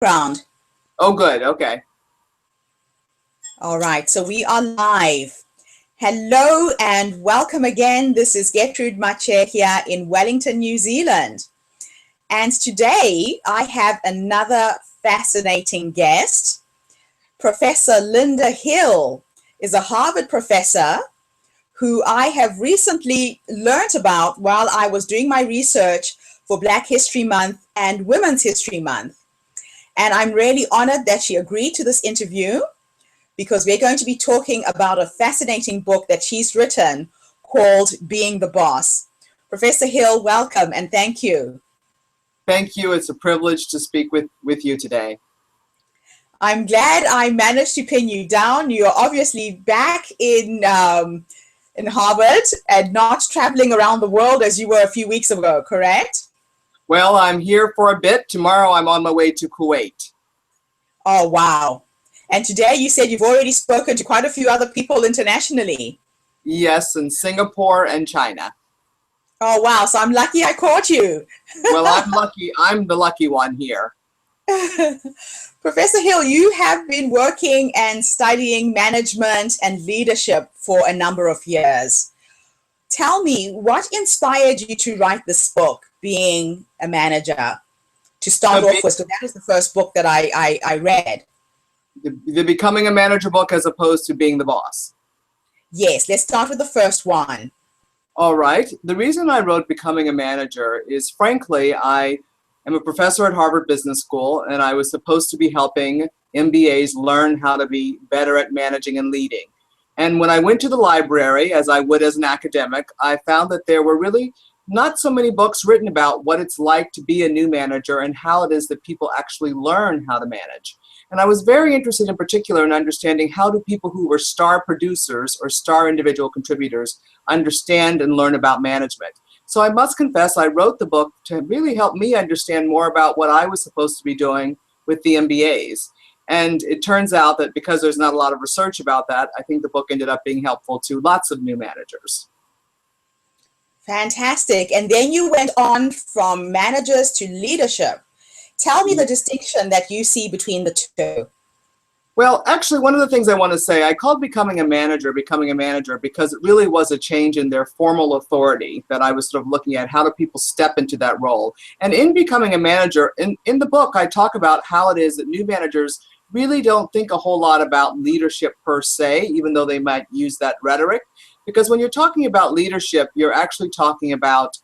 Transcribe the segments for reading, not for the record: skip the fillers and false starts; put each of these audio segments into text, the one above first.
Ground. Oh, good. Okay. All right, so we are live. Hello and welcome again. This is Gertrude Mache here in Wellington, New Zealand. And today I have another fascinating guest. Professor Linda Hill is a Harvard professor who I have recently learnt about while I was doing my research for Black History Month and Women's History Month. And I'm really honored that she agreed to this interview because we're going to be talking about a fascinating book that she's written called Being the Boss. Professor Hill, welcome and thank you. Thank you. It's a privilege to speak with you today. I'm glad I managed to pin you down. You're obviously back in Harvard and not traveling around the world as you were a few weeks ago, correct? Well, I'm here for a bit. Tomorrow I'm on my way to Kuwait. Oh, wow. And today you said you've already spoken to quite a few other people internationally. Yes, in Singapore and China. Oh, wow. So I'm lucky I caught you. Well, I'm lucky. I'm the lucky one here. Professor Hill, you have been working and studying management and leadership for a number of years. Tell me, what inspired you to write this book, Being a Manager, to start off with? So that is the first book that I read. The Becoming a Manager book as opposed to Being the Boss. Yes, let's start with the first one. All right. The reason I wrote Becoming a Manager is, frankly, I am a professor at Harvard Business School, and I was supposed to be helping MBAs learn how to be better at managing and leading. And when I went to the library, as I would as an academic, I found that there were really not so many books written about what it's like to be a new manager and how it is that people actually learn how to manage. And I was very interested in particular in understanding how do people who were star producers or star individual contributors understand and learn about management. So I must confess I wrote the book to really help me understand more about what I was supposed to be doing with the MBAs. And it turns out that because there's not a lot of research about that, I think the book ended up being helpful to lots of new managers. Fantastic. And then you went on from managers to leadership. Tell me the distinction that you see between the two. Well, actually, one of the things I want to say, I called Becoming a Manager because it really was a change in their formal authority that I was sort of looking at. How do people step into that role? And in Becoming a Manager, in the book, I talk about how it is that new managers really don't think a whole lot about leadership per se, even though they might use that rhetoric. Because when you're talking about leadership, you're actually talking about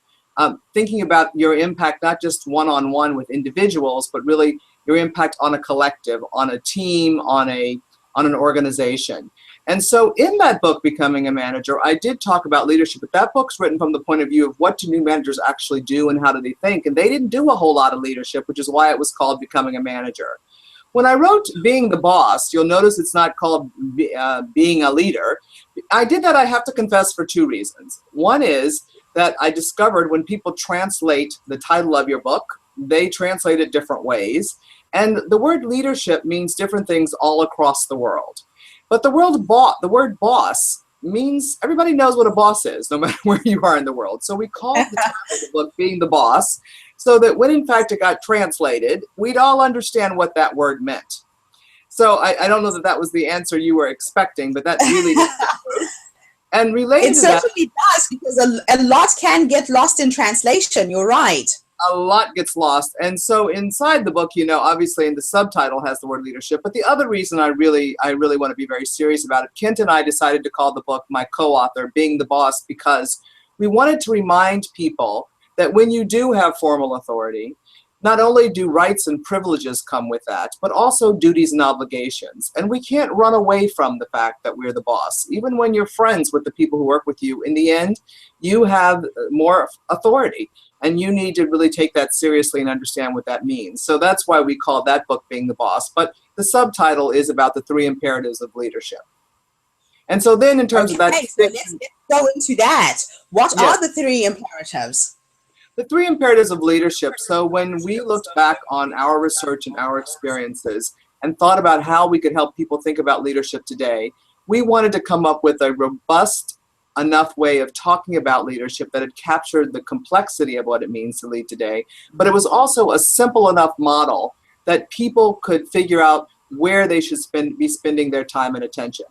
thinking about your impact, not just one-on-one with individuals, but really your impact on a collective, on a team, on an organization. And so in that book, Becoming a Manager, I did talk about leadership, but that book's written from the point of view of what do new managers actually do and how do they think. And they didn't do a whole lot of leadership, which is why it was called Becoming a Manager. When I wrote Being the Boss, you'll notice it's not called Being a Leader. I did that, I have to confess, for two reasons. One is that I discovered when people translate the title of your book, they translate it different ways. And the word leadership means different things all across the world. But the word boss means everybody knows what a boss is, no matter where you are in the world. So we called the title of the book Being the Boss, so that when in fact it got translated, we'd all understand what that word meant. So I don't know that that was the answer you were expecting, but that really is the truth. And related it to that, certainly does, because a lot can get lost in translation. You're right. a lot gets lost. And so inside the book, obviously in the subtitle has the word leadership. But the other reason I really want to be very serious about it, Kent and I decided to call the book, my co-author, Being the Boss, because we wanted to remind people that when you do have formal authority, not only do rights and privileges come with that, but also duties and obligations. And we can't run away from the fact that we're the boss. Even when you're friends with the people who work with you, in the end, you have more authority. And you need to really take that seriously and understand what that means. So that's why we call that book Being the Boss. But the subtitle is about the 3 imperatives of leadership. And so then in terms of that... So let's go into that. What are the 3 imperatives? The 3 imperatives of leadership. So when we looked back on our research and our experiences and thought about how we could help people think about leadership today, we wanted to come up with a robust enough way of talking about leadership that had captured the complexity of what it means to lead today. But it was also a simple enough model that people could figure out where they should be spending their time and attention.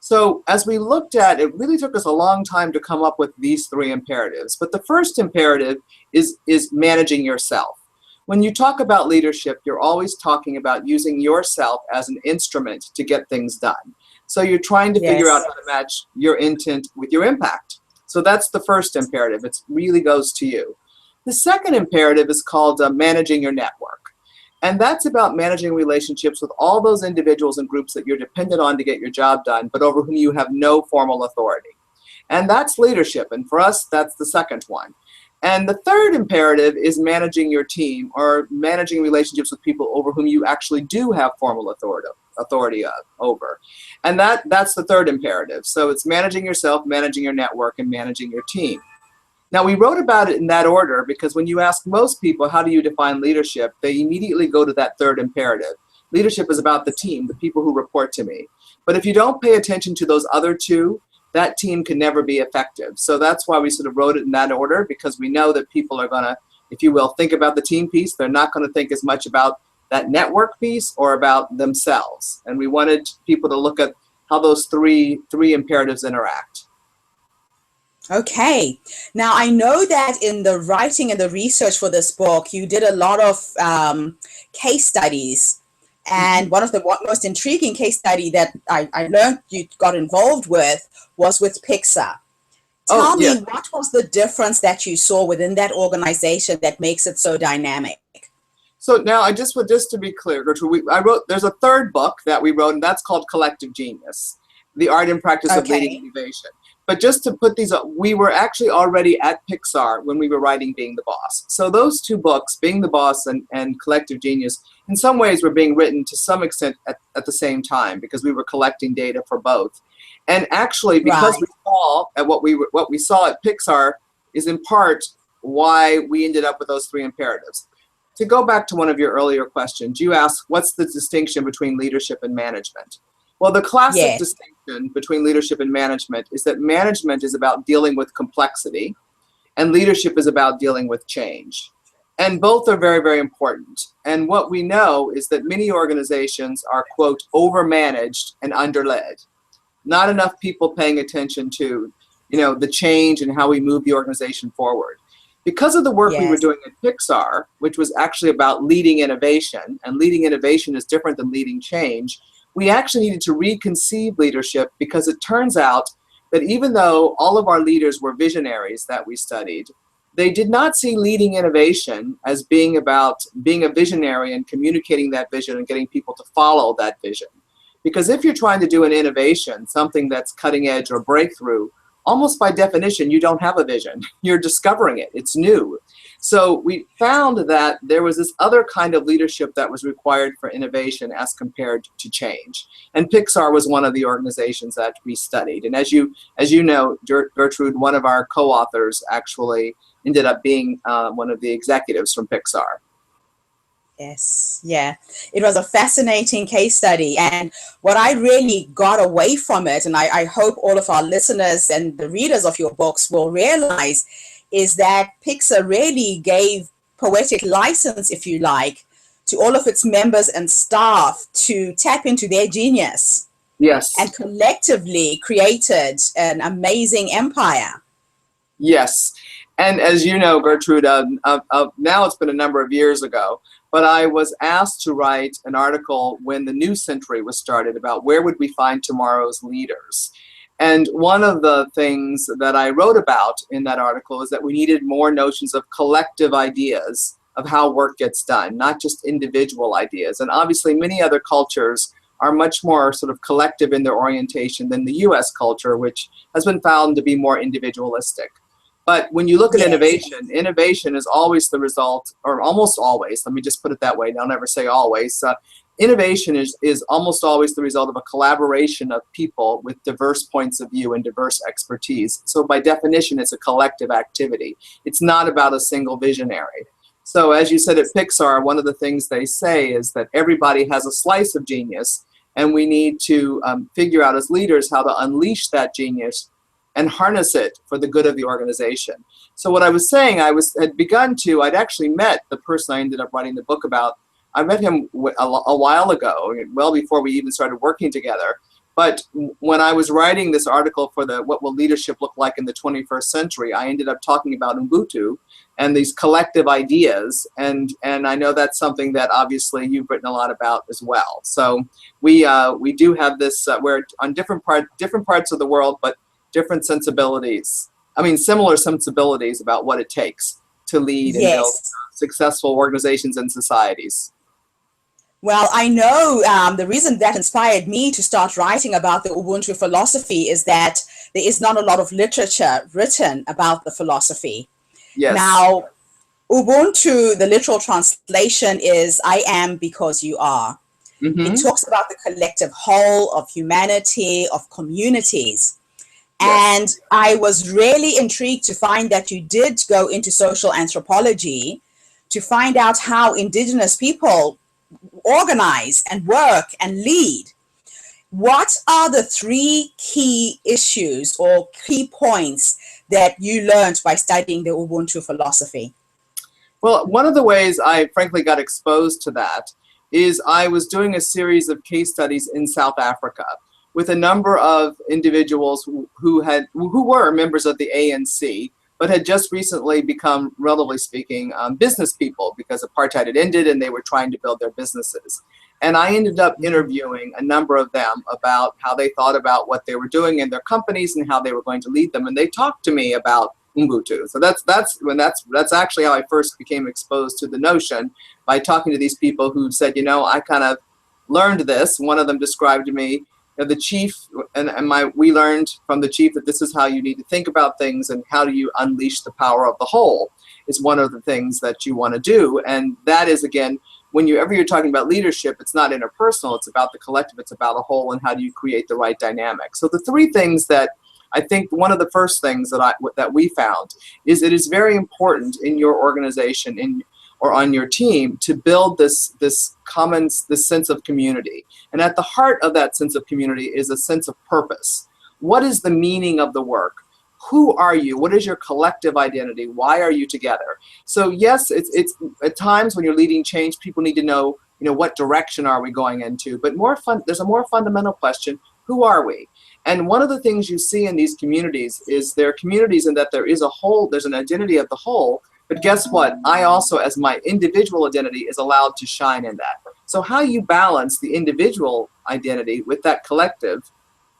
So as we looked at, it really took us a long time to come up with these three imperatives. But the first imperative is managing yourself. When you talk about leadership, you're always talking about using yourself as an instrument to get things done. So you're trying to figure out how to match your intent with your impact. So that's the first imperative. It really goes to you. The second imperative is called managing your network. And that's about managing relationships with all those individuals and groups that you're dependent on to get your job done, but over whom you have no formal authority. And that's leadership. And for us, that's the second one. And the third imperative is managing your team, or managing relationships with people over whom you actually do have formal authority over. And that's the third imperative. So it's managing yourself, managing your network, and managing your team. Now, we wrote about it in that order because when you ask most people, how do you define leadership, they immediately go to that third imperative. Leadership is about the team, the people who report to me. But if you don't pay attention to those other two, that team can never be effective. So that's why we sort of wrote it in that order, because we know that people are going to, if you will, think about the team piece. They're not going to think as much about that network piece or about themselves. And we wanted people to look at how those three imperatives interact. Okay. Now, I know that in the writing and the research for this book, you did a lot of case studies. And one of the most intriguing case study that I learned you got involved with was with Pixar. Tell me, what was the difference that you saw within that organization that makes it so dynamic? So now just to be clear, Gertrude, there's a third book that we wrote, and that's called Collective Genius, The Art and Practice of Leading Innovation. But just to put these up, we were actually already at Pixar when we were writing Being the Boss. So those two books, Being the Boss and Collective Genius, in some ways were being written to some extent at the same time, because we were collecting data for both. And actually, because we saw at what we saw at Pixar is in part why we ended up with those three imperatives. To go back to one of your earlier questions, you asked, what's the distinction between leadership and management? Well, the classic distinction between leadership and management is that management is about dealing with complexity, and leadership is about dealing with change. And both are very, very important. And what we know is that many organizations are, quote, overmanaged and underled. Not enough people paying attention to, the change and how we move the organization forward. Because of the work we were doing at Pixar, which was actually about leading innovation, and leading innovation is different than leading change, we actually needed to reconceive leadership, because it turns out that even though all of our leaders were visionaries that we studied, they did not see leading innovation as being about being a visionary and communicating that vision and getting people to follow that vision. Because if you're trying to do an innovation, something that's cutting edge or breakthrough, almost by definition, you don't have a vision. You're discovering it. It's new. So we found that there was this other kind of leadership that was required for innovation as compared to change. And Pixar was one of the organizations that we studied. And as you know, Gertrude, one of our co-authors actually ended up being one of the executives from Pixar. Yes, yeah. It was a fascinating case study. And what I really got away from it, and I hope all of our listeners and the readers of your books will realize, is that Pixar really gave poetic license, if you like, to all of its members and staff to tap into their genius. Yes. And collectively created an amazing empire. Yes. And as you know, Gertrude, now it's been a number of years ago, but I was asked to write an article when the new century was started about where would we find tomorrow's leaders. And one of the things that I wrote about in that article is that we needed more notions of collective ideas of how work gets done, not just individual ideas. And obviously many other cultures are much more sort of collective in their orientation than the US culture, which has been found to be more individualistic. But when you look at innovation is always the result, or almost always, let me just put it that way, don't ever say always. Innovation is almost always the result of a collaboration of people with diverse points of view and diverse expertise. So by definition, it's a collective activity. It's not about a single visionary. So as you said at Pixar, one of the things they say is that everybody has a slice of genius, and we need to figure out as leaders how to unleash that genius and harness it for the good of the organization. So what I was saying, I'd actually met the person I ended up writing the book about I met him a while ago, well before we even started working together. But when I was writing this article for the What Will Leadership Look Like in the 21st Century, I ended up talking about Ubuntu and these collective ideas. And I know that's something that obviously you've written a lot about as well. So we do have this, we're on different parts of the world, but different sensibilities. I mean, similar sensibilities about what it takes to lead and build Yes. successful organizations and societies. Well, I know the reason that inspired me to start writing about the Ubuntu philosophy is that there is not a lot of literature written about the philosophy. Yes. Now, Ubuntu, the literal translation is I am because you are. It Mm-hmm. talks about the collective whole of humanity, of communities. Yes. And I was really intrigued to find that you did go into social anthropology to find out how indigenous people organize and work and lead. What are the three key issues or key points that you learned by studying the Ubuntu philosophy? Well, one of the ways I frankly got exposed to that is I was doing a series of case studies in South Africa with a number of individuals who were members of the ANC, but had just recently become, relatively speaking, business people because apartheid had ended and they were trying to build their businesses. And I ended up interviewing a number of them about how they thought about what they were doing in their companies and how they were going to lead them. And they talked to me about Ubuntu. So that's actually how I first became exposed to the notion, by talking to these people who said, I kind of learned this. One of them described to me, the chief we learned from the chief that this is how you need to think about things, and how do you unleash the power of the whole is one of the things that you want to do. And that is, again, whenever you're talking about leadership, it's not interpersonal, it's about the collective, it's about a whole, and how do you create the right dynamic. So the three things that I think, one of the first things that we found is it is very important in your organization or on your team to build this sense of community. And at the heart of that sense of community is a sense of purpose. What is the meaning of the work? Who are you? What is your collective identity? Why are you together? So yes, it's at times when you're leading change, people need to know, what direction are we going into? But there's a more fundamental question: who are we? And one of the things you see in these communities is they're communities in that there is a whole, there's an identity of the whole. But guess what? I also, as my individual identity, is allowed to shine in that. So how you balance the individual identity with that collective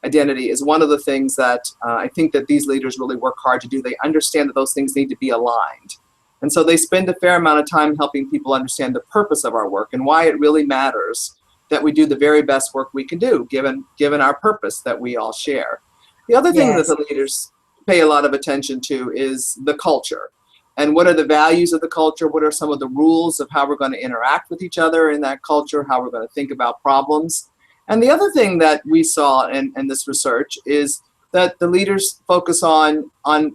identity is one of the things that I think that these leaders really work hard to do. They understand that those things need to be aligned. And so they spend a fair amount of time helping people understand the purpose of our work and why it really matters that we do the very best work we can do, given our purpose that we all share. The other thing that Yes. the leaders pay a lot of attention to is the culture. And what are the values of the culture? What are some of the rules of how we're going to interact with each other in that culture, how we're going to think about problems? And the other thing that we saw in this research is that the leaders focus on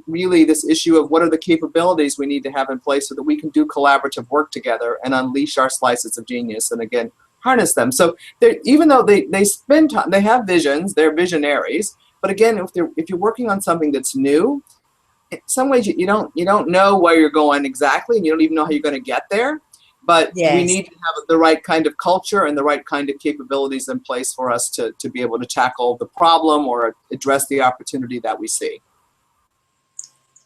really this issue of what are the capabilities we need to have in place so that we can do collaborative work together and unleash our slices of genius and, again, harness them. So even though they spend time, they have visions, they're visionaries, but again, if you're working on something that's new, in some ways you don't know where you're going exactly, and you don't even know how you're going to get there. But we Yes. need to have the right kind of culture and the right kind of capabilities in place for us to be able to tackle the problem or address the opportunity that we see.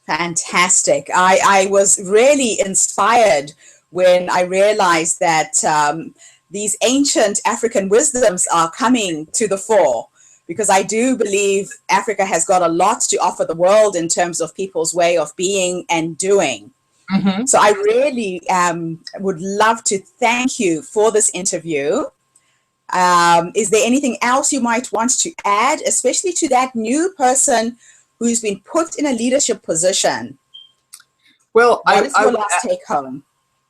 Fantastic. I was really inspired when I realized that these ancient African wisdoms are coming to the fore, because I do believe Africa has got a lot to offer the world in terms of people's way of being and doing. Mm-hmm. So I really would love to thank you for this interview. Is there anything else you might want to add, especially to that new person who's been put in a leadership position? Well, What is your last take home?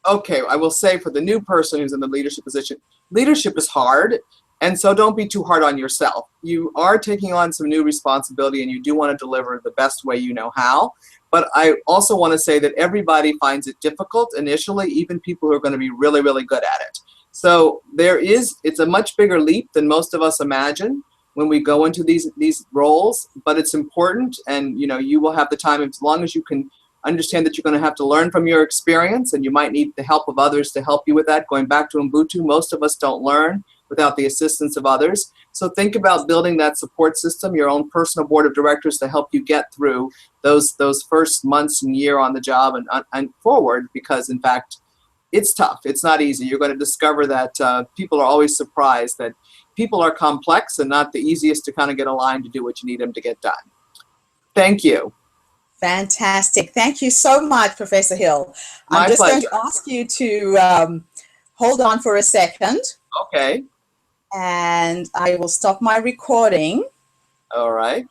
okay, I will say, for the new person who's in the leadership position, leadership is hard. And so don't be too hard on yourself. You are taking on some new responsibility and you do want to deliver the best way you know how. But I also want to say that everybody finds it difficult initially, even people who are going to be really, really good at it. So it's a much bigger leap than most of us imagine when we go into these roles, but it's important, and you will have the time, as long as you can Understand that you're going to have to learn from your experience, and you might need the help of others to help you with that. Going back to Ubuntu, most of us don't learn without the assistance of others. So think about building that support system, your own personal board of directors to help you get through those first months and year on the job and forward, because in fact, it's tough. It's not easy. You're going to discover that people are always surprised that people are complex and not the easiest to kind of get aligned to do what you need them to get done. Thank you. Fantastic. Thank you so much, Professor Hill. My I'm just pleasure. going to ask you to hold on for a second. Okay. And I will stop my recording. All right.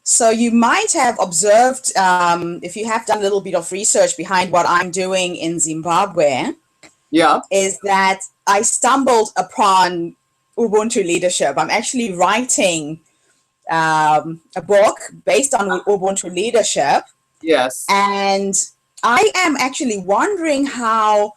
So you might have observed, if you have done a little bit of research behind what I'm doing in Zimbabwe, Yeah. is that I stumbled upon Ubuntu leadership. I'm actually writing a book based on Ubuntu leadership. Yes. And I am actually wondering how